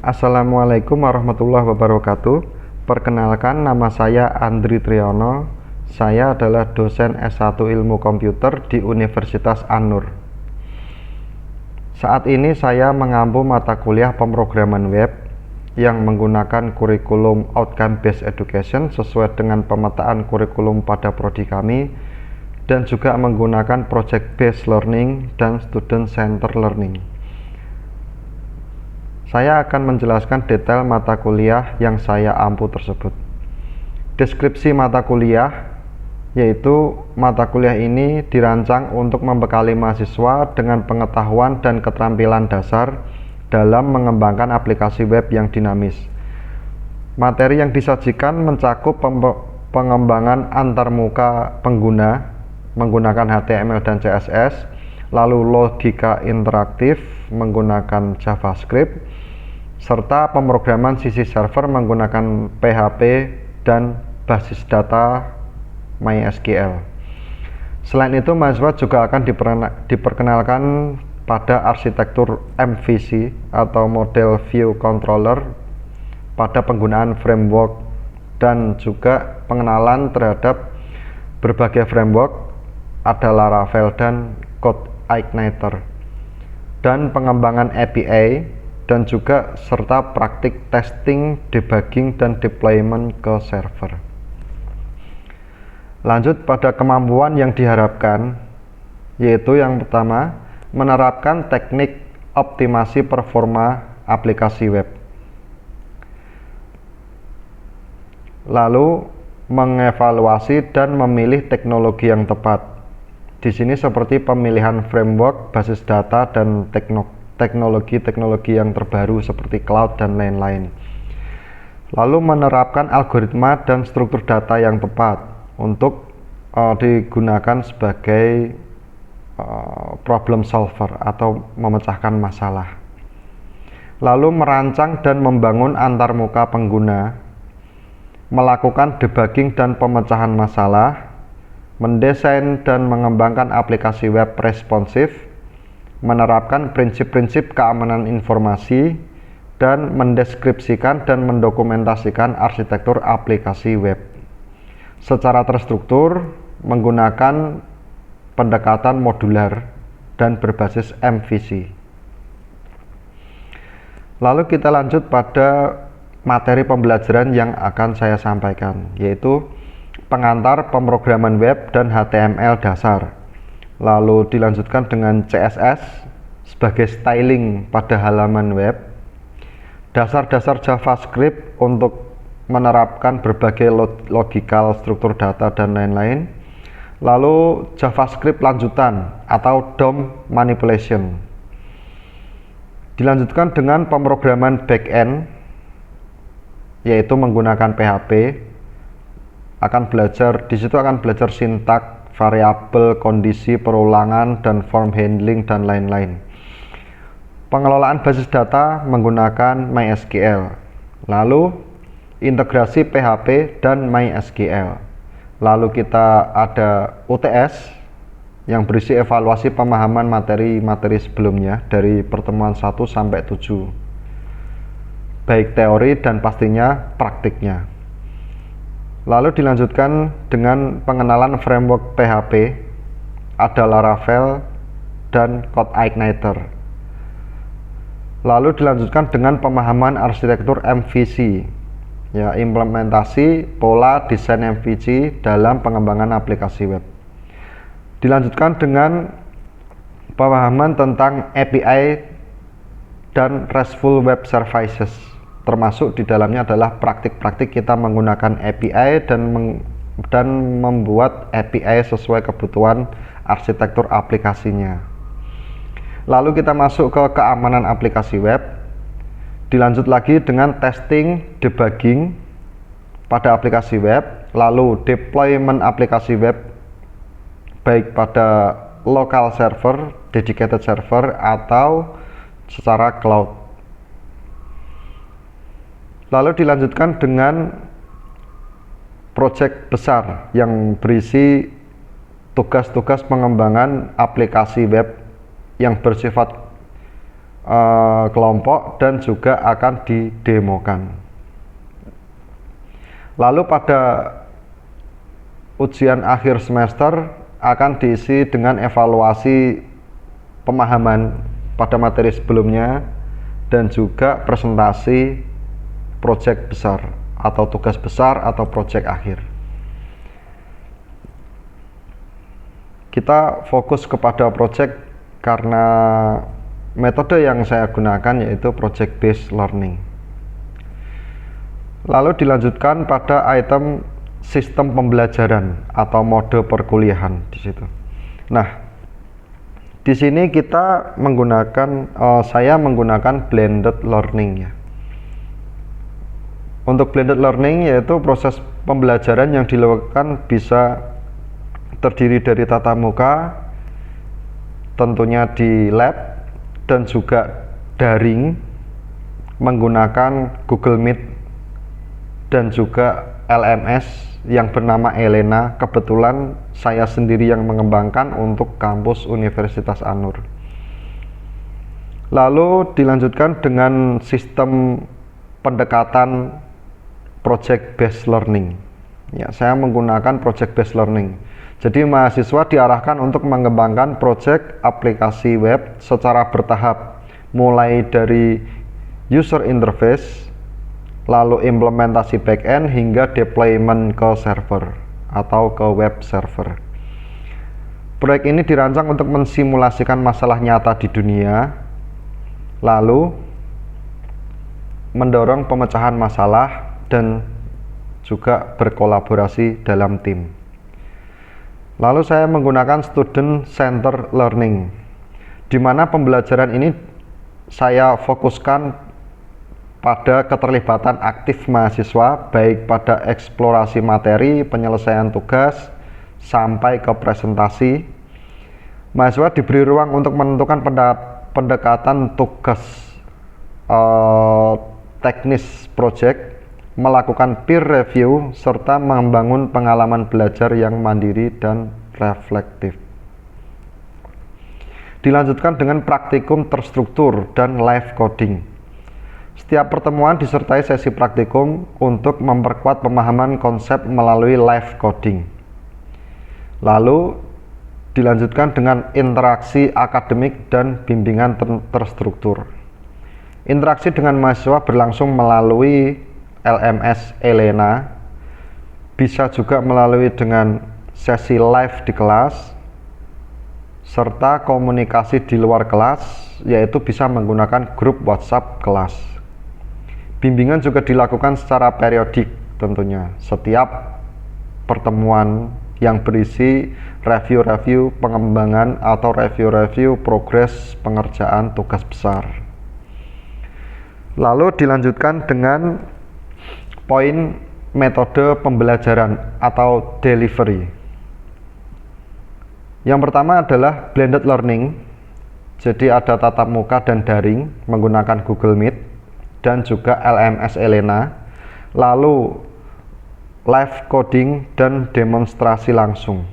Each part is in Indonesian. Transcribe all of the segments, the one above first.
Assalamualaikum warahmatullahi wabarakatuh. Perkenalkan, nama saya Andri Triyono. Saya adalah dosen S1 Ilmu Komputer di Universitas An-Nur. Saat ini saya mengampu mata kuliah pemrograman web yang menggunakan kurikulum Outcome Based Education sesuai dengan pemetaan kurikulum pada prodi kami, dan juga menggunakan Project Based Learning dan Student Center Learning. Saya akan menjelaskan detail mata kuliah yang saya ampu tersebut. Deskripsi mata kuliah, yaitu mata kuliah ini dirancang untuk membekali mahasiswa dengan pengetahuan dan keterampilan dasar dalam mengembangkan aplikasi web yang dinamis. Materi yang disajikan mencakup pengembangan antarmuka pengguna menggunakan HTML dan CSS, lalu logika interaktif menggunakan JavaScript, serta pemrograman sisi server menggunakan PHP dan basis data MySQL. Selain itu, mahasiswa juga akan diperkenalkan pada arsitektur MVC atau Model View Controller, pada penggunaan framework, dan juga pengenalan terhadap berbagai framework, ada Laravel dan CodeIgniter, dan pengembangan API, dan juga serta praktik testing, debugging, dan deployment ke server. Lanjut pada kemampuan yang diharapkan, yaitu yang pertama, menerapkan teknik optimasi performa aplikasi web. Lalu mengevaluasi dan memilih teknologi yang tepat. Di sini seperti pemilihan framework, basis data, dan teknologi yang terbaru seperti cloud dan lain-lain. Lalu menerapkan algoritma dan struktur data yang tepat untuk digunakan sebagai problem solver atau memecahkan masalah. Lalu merancang dan membangun antarmuka pengguna, melakukan debugging dan pemecahan masalah, mendesain dan mengembangkan aplikasi web responsif, menerapkan prinsip-prinsip keamanan informasi, dan mendeskripsikan dan mendokumentasikan arsitektur aplikasi web secara terstruktur menggunakan pendekatan modular dan berbasis MVC. Lalu kita lanjut pada materi pembelajaran yang akan saya sampaikan, yaitu pengantar pemrograman web dan HTML dasar. Lalu dilanjutkan dengan CSS sebagai styling pada halaman web, dasar-dasar JavaScript untuk menerapkan berbagai logical struktur data dan lain-lain, lalu JavaScript lanjutan atau DOM manipulation. Dilanjutkan dengan pemrograman backend, yaitu menggunakan PHP. Di situ akan belajar sintak, variabel, kondisi, perulangan, dan form handling, dan lain-lain. Pengelolaan basis data menggunakan MySQL. Lalu integrasi PHP dan MySQL. Lalu kita ada UTS yang berisi evaluasi pemahaman materi-materi sebelumnya dari pertemuan 1 sampai 7, baik teori dan pastinya praktiknya. Lalu dilanjutkan dengan pengenalan framework PHP, ada Laravel dan CodeIgniter. Lalu dilanjutkan dengan pemahaman arsitektur MVC, ya, implementasi pola desain MVC dalam pengembangan aplikasi web. Dilanjutkan dengan pemahaman tentang API dan RESTful Web Services, termasuk di dalamnya adalah praktik-praktik kita menggunakan API dan membuat API sesuai kebutuhan arsitektur aplikasinya. Lalu kita masuk ke keamanan aplikasi web. Dilanjut lagi dengan testing, debugging pada aplikasi web, lalu deployment aplikasi web baik pada local server, dedicated server, atau secara cloud. Lalu dilanjutkan dengan proyek besar yang berisi tugas-tugas pengembangan aplikasi web yang bersifat kelompok dan juga akan didemokan. Lalu pada ujian akhir semester akan diisi dengan evaluasi pemahaman pada materi sebelumnya dan juga presentasi proyek besar atau tugas besar atau proyek akhir. Kita fokus kepada proyek karena metode yang saya gunakan yaitu project based learning. Lalu dilanjutkan pada item sistem pembelajaran atau mode perkuliahan di situ. Nah, di sini kita saya menggunakan blended learning ya. Untuk blended learning yaitu proses pembelajaran yang dilakukan bisa terdiri dari tatap muka, tentunya di lab, dan juga daring menggunakan Google Meet dan juga LMS yang bernama Elena. Kebetulan saya sendiri yang mengembangkan untuk kampus Universitas Anur. Lalu dilanjutkan dengan sistem pendekatan project based learning. Ya, saya menggunakan project based learning. Jadi mahasiswa diarahkan untuk mengembangkan project aplikasi web secara bertahap, mulai dari user interface, lalu implementasi backend hingga deployment ke server atau ke web server. Proyek ini dirancang untuk mensimulasikan masalah nyata di dunia, lalu mendorong pemecahan masalah dan juga berkolaborasi dalam tim. Lalu saya menggunakan student center learning, di mana pembelajaran ini saya fokuskan pada keterlibatan aktif mahasiswa, baik pada eksplorasi materi, penyelesaian tugas, sampai ke presentasi. Mahasiswa diberi ruang untuk menentukan pendekatan tugas teknis project, melakukan peer review, serta membangun pengalaman belajar yang mandiri dan reflektif. Dilanjutkan dengan praktikum terstruktur dan live coding. Setiap pertemuan disertai sesi praktikum untuk memperkuat pemahaman konsep melalui live coding. Lalu dilanjutkan dengan interaksi akademik dan bimbingan terstruktur. Interaksi dengan mahasiswa berlangsung melalui LMS Elena, bisa juga melalui dengan sesi live di kelas, serta komunikasi di luar kelas, yaitu bisa menggunakan grup WhatsApp kelas. Bimbingan juga dilakukan secara periodik tentunya, setiap pertemuan yang berisi review-review pengembangan atau review-review progres pengerjaan tugas besar. Lalu dilanjutkan dengan poin metode pembelajaran atau delivery. Yang pertama adalah blended learning, jadi ada tatap muka dan daring menggunakan Google Meet dan juga LMS Elena, lalu live coding dan demonstrasi langsung.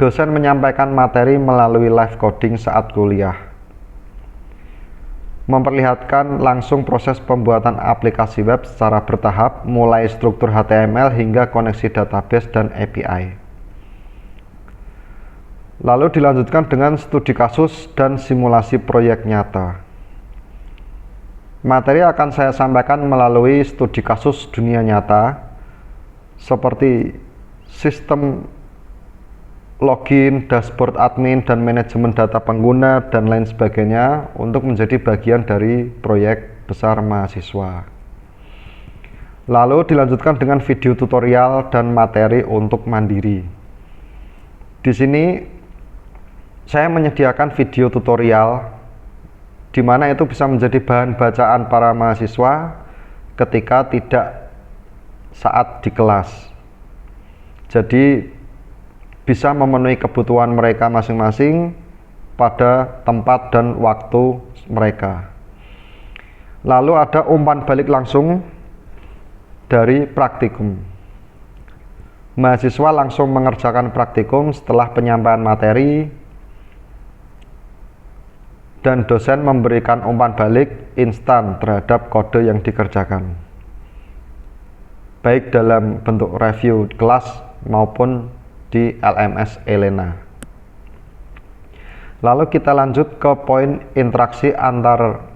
Dosen menyampaikan materi melalui live coding saat kuliah, memperlihatkan langsung proses pembuatan aplikasi web secara bertahap, mulai struktur HTML hingga koneksi database dan API. Lalu dilanjutkan dengan studi kasus dan simulasi proyek nyata. Materi akan saya sampaikan melalui studi kasus dunia nyata, seperti sistem login, dashboard admin, dan manajemen data pengguna, dan lain sebagainya untuk menjadi bagian dari proyek besar mahasiswa. Lalu dilanjutkan dengan video tutorial dan materi untuk mandiri. Di sini saya menyediakan video tutorial di mana itu bisa menjadi bahan bacaan para mahasiswa ketika tidak saat di kelas. Jadi bisa memenuhi kebutuhan mereka masing-masing pada tempat dan waktu mereka. Lalu ada umpan balik langsung dari praktikum. Mahasiswa langsung mengerjakan praktikum setelah penyampaian materi dan dosen memberikan umpan balik instan terhadap kode yang dikerjakan, baik dalam bentuk review kelas maupun di LMS Elena. Lalu kita lanjut ke poin interaksi antar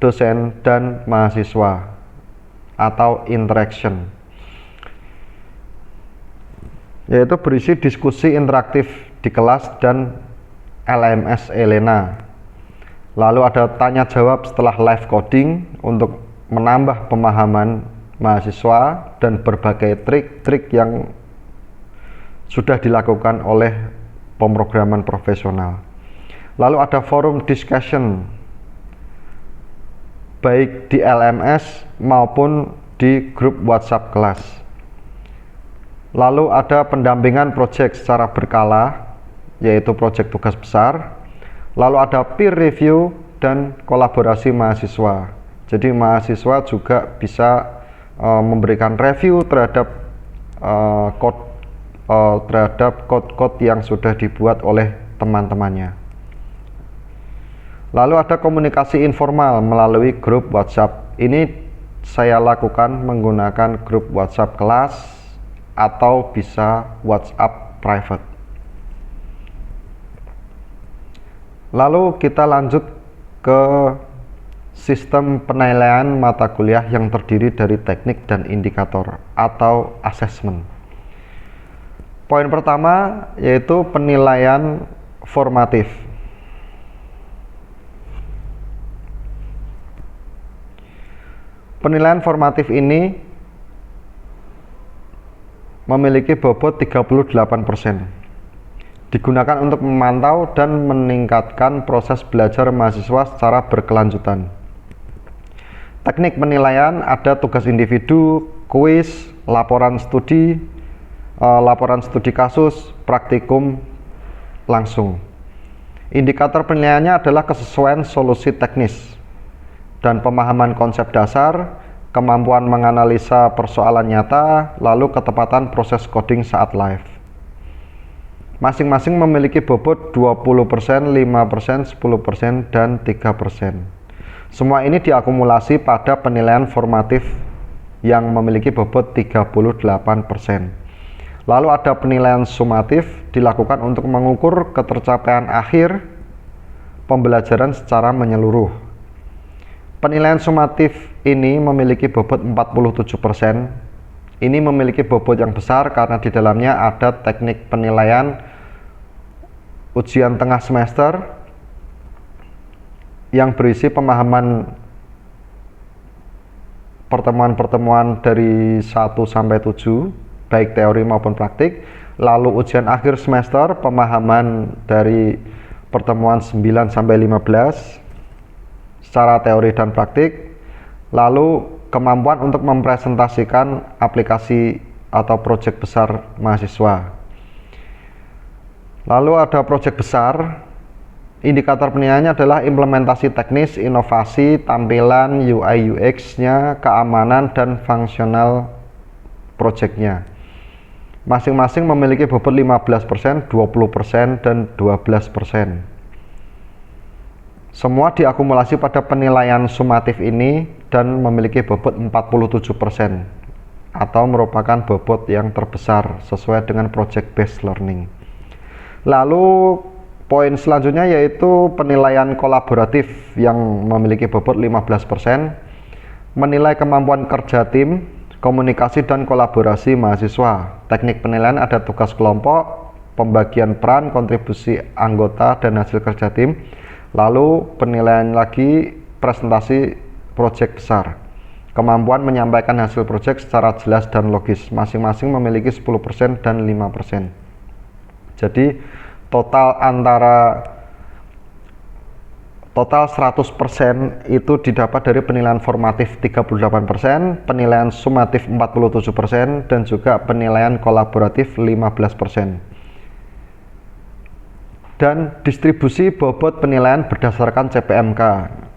dosen dan mahasiswa atau interaction, yaitu berisi diskusi interaktif di kelas dan LMS Elena. Lalu ada tanya jawab setelah live coding untuk menambah pemahaman mahasiswa dan berbagai trik-trik yang sudah dilakukan oleh pemrograman profesional. Lalu ada forum discussion baik di LMS maupun di grup WhatsApp kelas. Lalu ada pendampingan proyek secara berkala, yaitu proyek tugas besar. Lalu ada peer review dan kolaborasi mahasiswa. Jadi mahasiswa juga bisa memberikan review terhadap kode-kode yang sudah dibuat oleh teman-temannya. Lalu ada komunikasi informal melalui grup WhatsApp. Ini saya lakukan menggunakan grup WhatsApp kelas atau bisa WhatsApp private. Lalu kita lanjut ke sistem penilaian mata kuliah yang terdiri dari teknik dan indikator atau assessment. Poin pertama yaitu penilaian formatif. Penilaian formatif ini memiliki bobot 38%. Digunakan untuk memantau dan meningkatkan proses belajar mahasiswa secara berkelanjutan. Teknik penilaian ada tugas individu, kuis, laporan studi kasus, praktikum langsung. Indikator penilaiannya adalah kesesuaian solusi teknis dan pemahaman konsep dasar, kemampuan menganalisa persoalan nyata, lalu ketepatan proses coding saat live. Masing-masing memiliki bobot 20%, 5%, 10%, dan 3%. Semua ini diakumulasi pada penilaian formatif yang memiliki bobot 38%. Lalu ada penilaian sumatif dilakukan untuk mengukur ketercapaian akhir pembelajaran secara menyeluruh. Penilaian sumatif ini memiliki bobot 47%. Ini memiliki bobot yang besar karena di dalamnya ada teknik penilaian ujian tengah semester yang berisi pemahaman pertemuan-pertemuan dari 1 sampai 7, baik teori maupun praktik. Lalu ujian akhir semester pemahaman dari pertemuan 9 sampai 15 secara teori dan praktik. Lalu kemampuan untuk mempresentasikan aplikasi atau proyek besar mahasiswa. Lalu ada proyek besar. Indikator penilaiannya adalah implementasi teknis, inovasi, tampilan, UI UX-nya, keamanan, dan fungsional proyeknya. Masing-masing memiliki bobot 15%, 20%, dan 12%. Semua diakumulasi pada penilaian sumatif ini dan memiliki bobot 47% atau merupakan bobot yang terbesar sesuai dengan project based learning. Lalu poin selanjutnya yaitu penilaian kolaboratif yang memiliki bobot 15%, menilai kemampuan kerja tim, komunikasi dan kolaborasi mahasiswa. Teknik penilaian ada tugas kelompok, pembagian peran, kontribusi anggota dan hasil kerja tim. Lalu penilaian lagi presentasi proyek besar. Kemampuan menyampaikan hasil proyek secara jelas dan logis. Masing-masing memiliki 10% dan 5%. Jadi total 100% itu didapat dari penilaian formatif 38%, penilaian sumatif 47%, dan juga penilaian kolaboratif 15%. Dan distribusi bobot penilaian berdasarkan CPMK.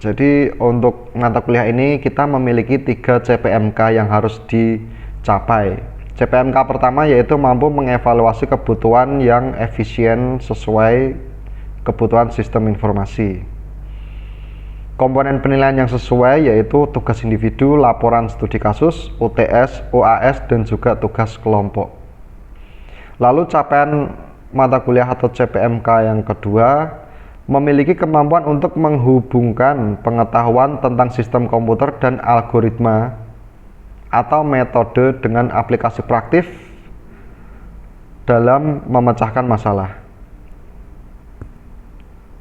Jadi untuk mata kuliah ini kita memiliki 3 CPMK yang harus dicapai. CPMK pertama yaitu mampu mengevaluasi kebutuhan yang efisien sesuai kebutuhan sistem informasi. Komponen penilaian yang sesuai yaitu tugas individu, laporan studi kasus, UTS, UAS, dan juga tugas kelompok. Lalu capaian mata kuliah atau CPMK yang kedua, memiliki kemampuan untuk menghubungkan pengetahuan tentang sistem komputer dan algoritma atau metode dengan aplikasi praktis dalam memecahkan masalah.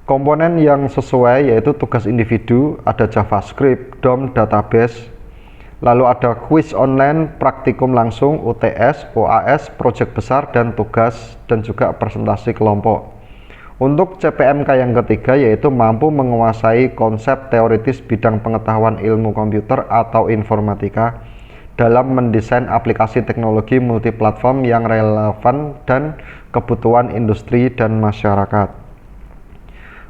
Komponen yang sesuai yaitu tugas individu, ada JavaScript, DOM, database, lalu ada kuis online, praktikum langsung, UTS, UAS, proyek besar, dan tugas, dan juga presentasi kelompok. Untuk CPMK yang ketiga yaitu mampu menguasai konsep teoritis bidang pengetahuan ilmu komputer atau informatika dalam mendesain aplikasi teknologi multiplatform yang relevan dan kebutuhan industri dan masyarakat.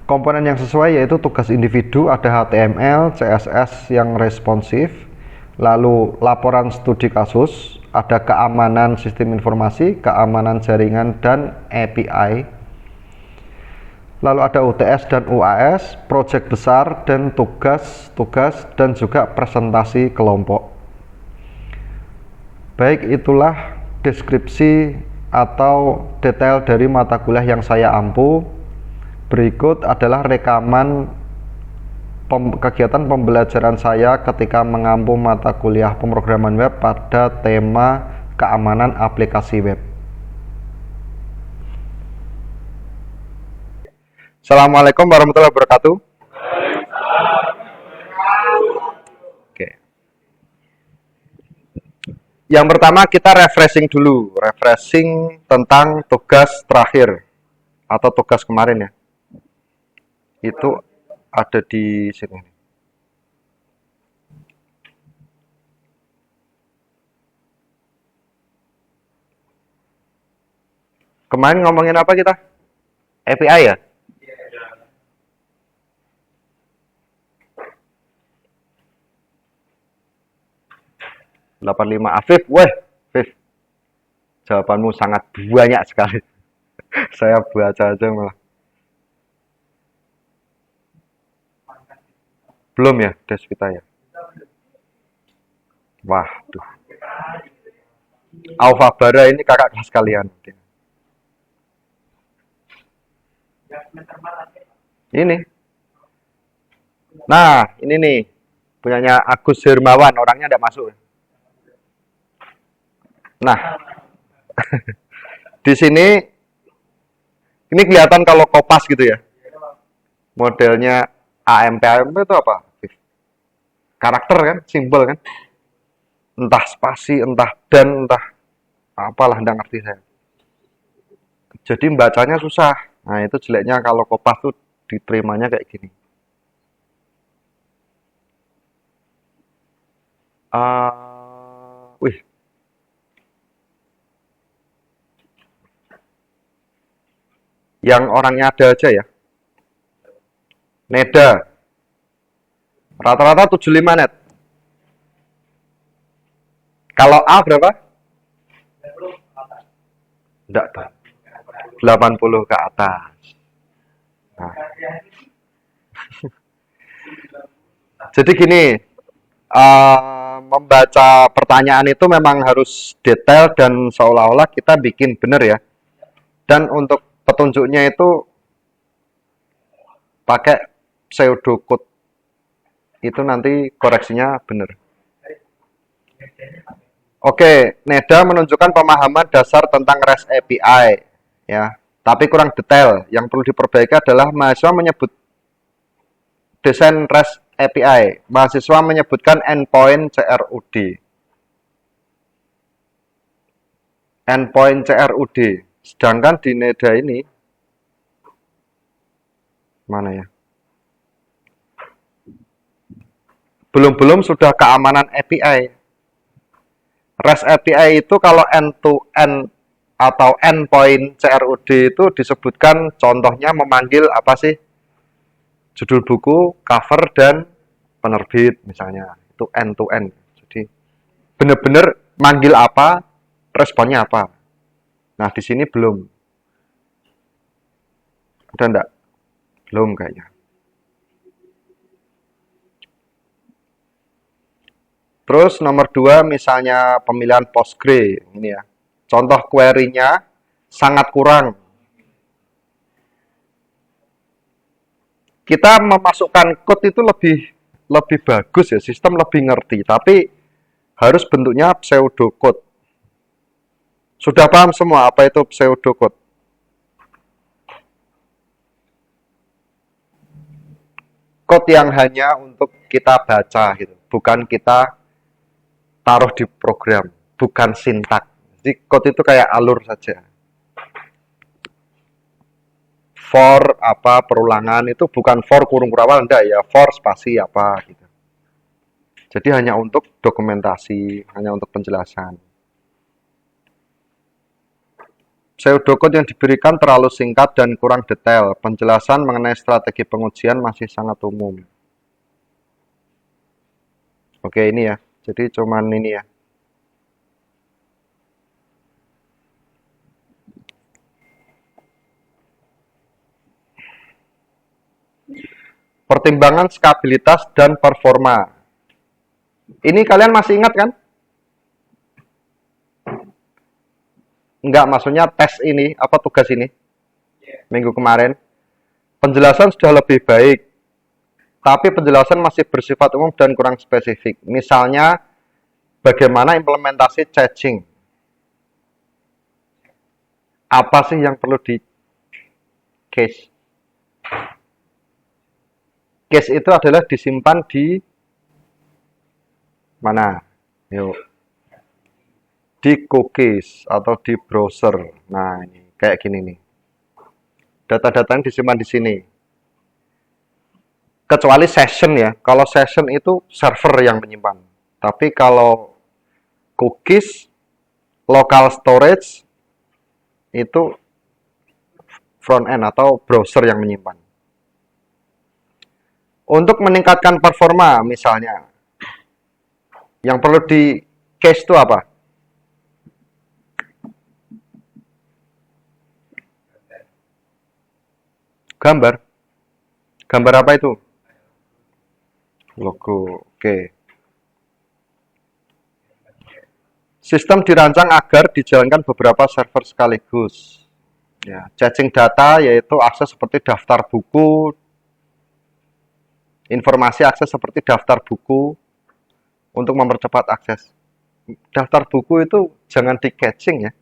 Komponen yang sesuai yaitu tugas individu, ada HTML, CSS yang responsif, lalu laporan studi kasus, ada keamanan sistem informasi, keamanan jaringan, dan API. Lalu ada UTS dan UAS, proyek besar, dan tugas-tugas, dan juga presentasi kelompok. Baik, itulah deskripsi atau detail dari mata kuliah yang saya ampu. Berikut adalah rekaman kegiatan pembelajaran saya ketika mengampu mata kuliah pemrograman web pada tema keamanan aplikasi web. Assalamualaikum warahmatullahi wabarakatuh. Oke. Yang pertama kita refreshing dulu, refreshing tentang tugas terakhir atau tugas kemarin ya. Itu ada di sini. Kemarin ngomongin apa kita? API ya? Yeah. 85 Afif, weh, Afif. Jawabanmu sangat banyak sekali. Saya baca aja malah. Belum ya, Desvita ya? Waduh. Alfa Bara ini kakak kelas kalian. Ini. Nah, ini nih. Punyanya Agus Hermawan, orangnya tidak masuk. Nah. Di sini ini kelihatan kalau kopas gitu ya. Modelnya AMP itu apa? Karakter kan, simbol kan. Entah spasi, entah dan, entah apalah, enggak ngerti saya. Jadi bacanya susah. Nah, itu jeleknya kalau kopas tuh diterimanya kayak gini. Wih. Yang orangnya ada aja ya. Neda. Rata-rata 75 net. Kalau A berapa? Enggak tahu. 80 ke atas. Nah. Jadi gini, membaca pertanyaan itu memang harus detail dan seolah-olah kita bikin benar ya. Dan untuk petunjuknya itu pakai pseudocode. Itu nanti koreksinya benar. Oke, Neda menunjukkan pemahaman dasar tentang REST API ya, tapi kurang detail. Yang perlu diperbaiki adalah mahasiswa menyebut desain REST API. Mahasiswa menyebutkan endpoint CRUD. Endpoint CRUD. Sedangkan di Neda ini mana ya? Belum sudah keamanan API. REST API itu kalau end-to-end atau endpoint CRUD itu disebutkan contohnya memanggil apa sih? Judul buku, cover, dan penerbit misalnya. Itu end-to-end. Jadi benar-benar manggil apa, responnya apa. Nah, di sini belum. Udah enggak? Belum kayaknya. Terus nomor 2 misalnya pemilihan Postgre ini ya. Contoh query-nya sangat kurang. Kita memasukkan code itu lebih bagus ya, sistem lebih ngerti, tapi harus bentuknya pseudocode. Sudah paham semua apa itu pseudocode? Code yang hanya untuk kita baca gitu, bukan kita taruh di program, bukan sintak. Jadi code itu kayak alur saja. For apa perulangan itu bukan for kurung kurawal, enggak ya, for spasi apa gitu. Jadi hanya untuk dokumentasi, hanya untuk penjelasan. Pseudocode yang diberikan terlalu singkat dan kurang detail. Penjelasan mengenai strategi pengujian masih sangat umum. Oke, ini ya. Jadi cuman ini ya. Pertimbangan skabilitas dan performa. Ini kalian masih ingat kan? Enggak, maksudnya tes ini, apa tugas ini? Minggu kemarin. Penjelasan sudah lebih baik, tapi penjelasan masih bersifat umum dan kurang spesifik. Misalnya, bagaimana implementasi caching? Apa sih yang perlu di cache? Cache itu adalah disimpan di mana? Yuk. Di cookies atau di browser. Nah, ini kayak gini nih. Data-data disimpan di sini. Kecuali session ya. Kalau session itu server yang menyimpan. Tapi kalau cookies, local storage itu front end atau browser yang menyimpan. Untuk meningkatkan performa misalnya, yang perlu di cache itu apa? Gambar. Gambar apa itu? Logo. Oke. Sistem dirancang agar dijalankan beberapa server sekaligus. Ya, caching data yaitu akses seperti daftar buku, informasi akses seperti daftar buku untuk mempercepat akses. Daftar buku itu jangan di caching ya.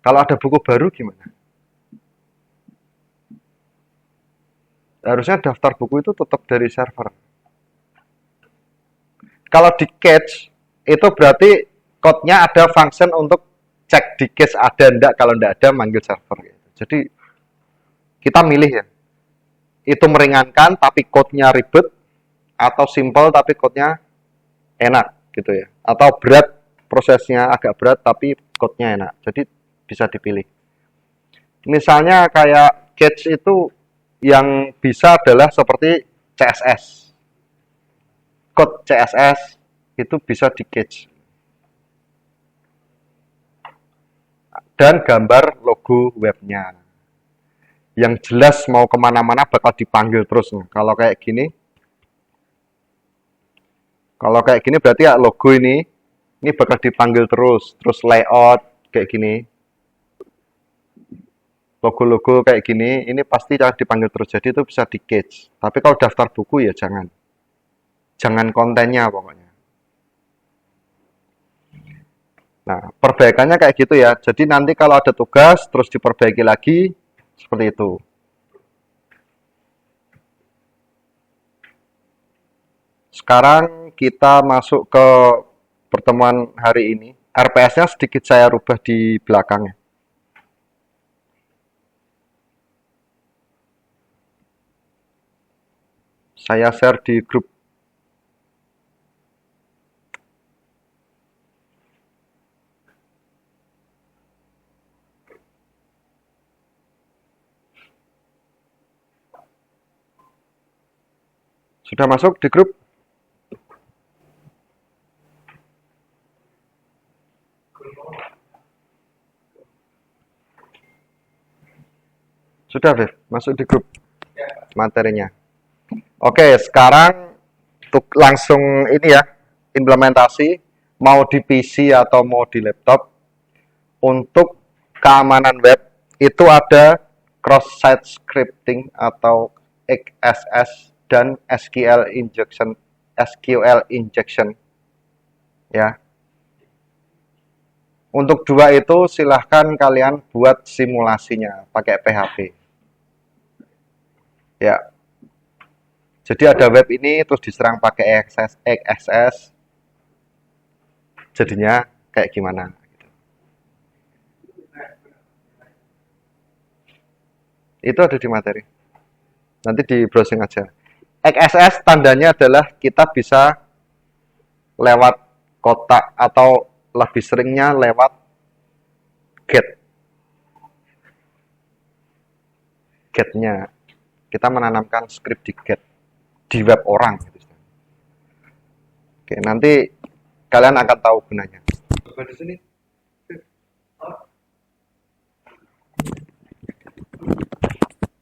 Kalau ada buku baru gimana? Harusnya daftar buku itu tetap dari server. Kalau di cache itu berarti code-nya ada function untuk cek di cache ada enggak, kalau enggak ada manggil server. Jadi kita milih ya. Itu meringankan tapi code-nya ribet, atau simple tapi code-nya enak gitu ya. Atau berat, prosesnya agak berat tapi code-nya enak. Jadi bisa dipilih. Misalnya kayak cache itu yang bisa adalah seperti CSS. Code CSS itu bisa di cache. Dan gambar logo webnya. Yang jelas mau kemana-mana bakal dipanggil terus. Kalau kayak gini berarti ya logo ini bakal dipanggil terus. Terus layout kayak gini. Logo-logo kayak gini, ini pasti akan dipanggil terus. Jadi itu bisa di cache. Tapi kalau daftar buku ya jangan. Jangan kontennya pokoknya. Nah, perbaikannya kayak gitu ya. Jadi nanti kalau ada tugas, terus diperbaiki lagi, seperti itu. Sekarang kita masuk ke pertemuan hari ini. RPS-nya sedikit saya rubah di belakangnya. Saya share di grup. Sudah masuk di grup? Sudah, Viv? Masuk di grup materinya. Oke, sekarang langsung ini ya, implementasi mau di PC atau mau di laptop. Untuk keamanan web itu ada cross-site scripting atau XSS dan SQL injection ya. Untuk dua itu silahkan kalian buat simulasinya pakai PHP ya. Jadi ada web ini terus diserang pakai XSS, jadinya kayak gimana? Itu ada di materi. Nanti di browsing aja. XSS tandanya adalah kita bisa lewat kotak atau lebih seringnya lewat get. Get-nya. Kita menanamkan script di get. Di web orang. Oke, nanti kalian akan tahu gunanya. Di sini.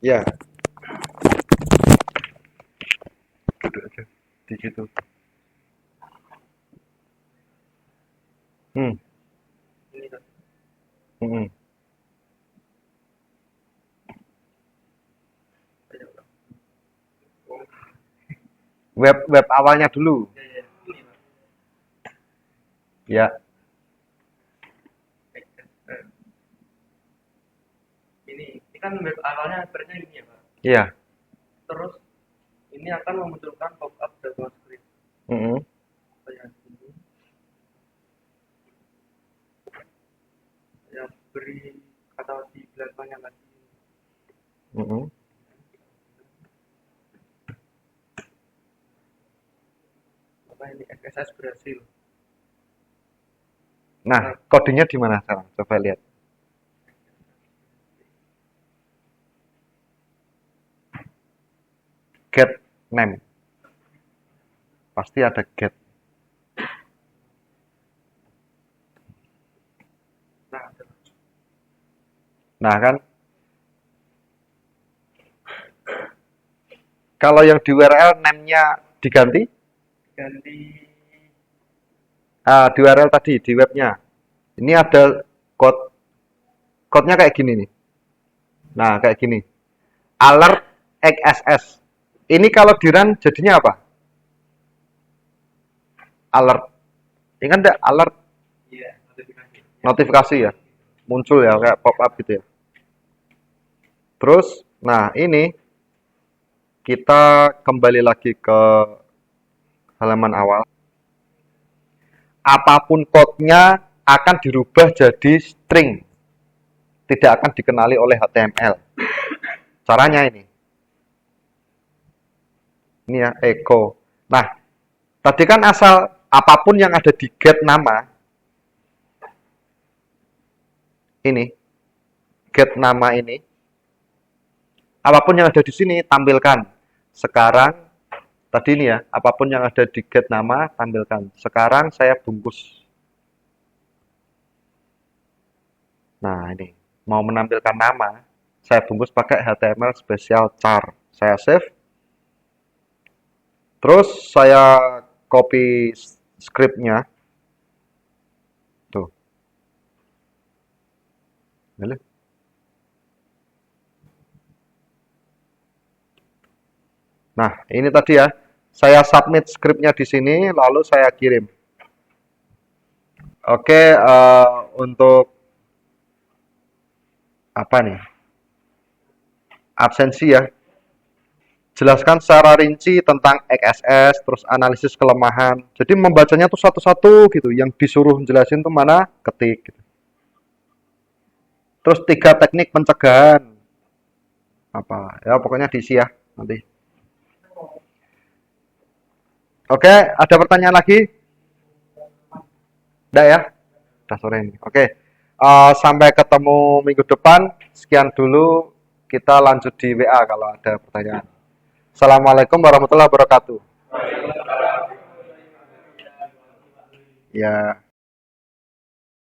Ya. Duduk aja di situ. Web awalnya dulu. Ya. Ini kan web awalnya sebenarnya ini ya Pak. Iya. Terus ini akan memunculkan pop-up JavaScript. Saya ini. Saya beri kata di belakangnya lagi. Apa ini XSS berhasil. Nah, kodenya di mana sekarang? Coba lihat. Get name. Pasti ada get. Nah kan. Kalau yang di URL name-nya diganti? Ganti. Di URL tadi, di webnya. Ini ada code. Code-nya kayak gini nih. Nah, kayak gini. Alert XSS. Ini kalau di-run jadinya apa? Alert. Ingat nggak alert? Iya, notifikasi ya. Muncul ya, kayak pop-up gitu ya. Terus, nah ini kita kembali lagi ke halaman awal. Apapun code-nya akan dirubah jadi string. Tidak akan dikenali oleh HTML. Caranya ini. Ini ya, echo. Nah, tadi kan asal apapun yang ada di get nama. Ini. Get nama ini. Apapun yang ada di sini, tampilkan. Sekarang, tadi ini ya, apapun yang ada di get nama, tampilkan. Sekarang saya bungkus. Nah, ini. Mau menampilkan nama, saya bungkus pakai HTML special char. Saya save. Terus saya copy scriptnya. Tuh. Nah, ini tadi ya. Saya submit scriptnya di sini, lalu saya kirim. Oke, untuk apa nih? Absensi ya. Jelaskan secara rinci tentang XSS, terus analisis kelemahan. Jadi membacanya tuh satu-satu gitu. Yang disuruh jelasin tuh mana, ketik. Gitu. Terus 3 teknik pencegahan. Apa? Ya pokoknya diisi ya nanti. Oke, ada pertanyaan lagi? Udah ya? Udah sore ini. Oke. Sampai ketemu minggu depan. Sekian dulu. Kita lanjut di WA kalau ada pertanyaan. Assalamualaikum warahmatullahi wabarakatuh. Ya.